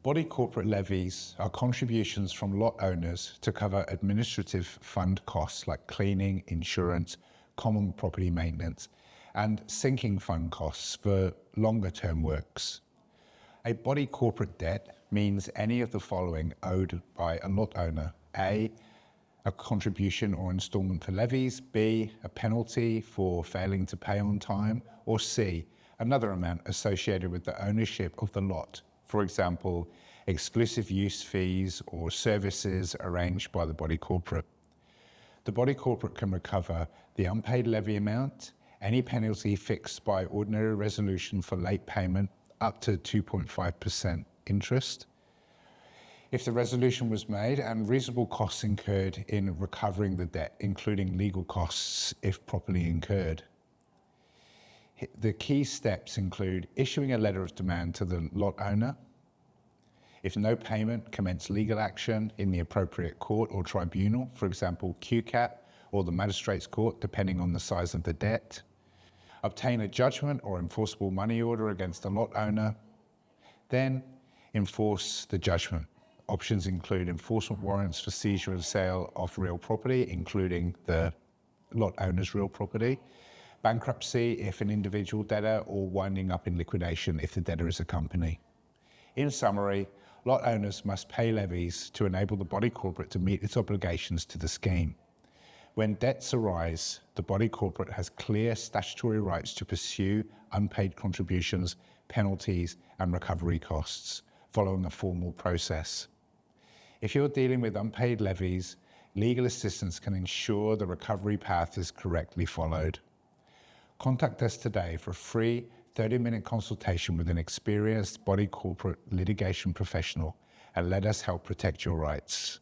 Body corporate levies are contributions from lot owners to cover administrative fund costs like cleaning, insurance, common property maintenance, and sinking fund costs for longer-term works. A body corporate debt means any of the following owed by a lot owner. A contribution or instalment for levies. B, a penalty for failing to pay on time. Or C, another amount associated with the ownership of the lot. For example, exclusive use fees or services arranged by the body corporate. The body corporate can recover the unpaid levy amount, any penalty fixed by ordinary resolution for late payment up to 2.5% interest, if the resolution was made, and reasonable costs incurred in recovering the debt, including legal costs if properly incurred. The key steps include issuing a letter of demand to the lot owner. If no payment, commence legal action in the appropriate court or tribunal, for example, QCAT or the magistrate's court, depending on the size of the debt. Obtain a judgment or enforceable money order against the lot owner. Then enforce the judgment. Options include enforcement warrants for seizure and sale of real property, including the lot owner's real property, bankruptcy if an individual debtor, or winding up in liquidation if the debtor is a company. In summary, lot owners must pay levies to enable the body corporate to meet its obligations to the scheme. When debts arise, the body corporate has clear statutory rights to pursue unpaid contributions, penalties, and recovery costs, following a formal process. If you're dealing with unpaid levies, legal assistance can ensure the recovery path is correctly followed. Contact us today for a free 30-minute consultation with an experienced body corporate litigation professional, and let us help protect your rights.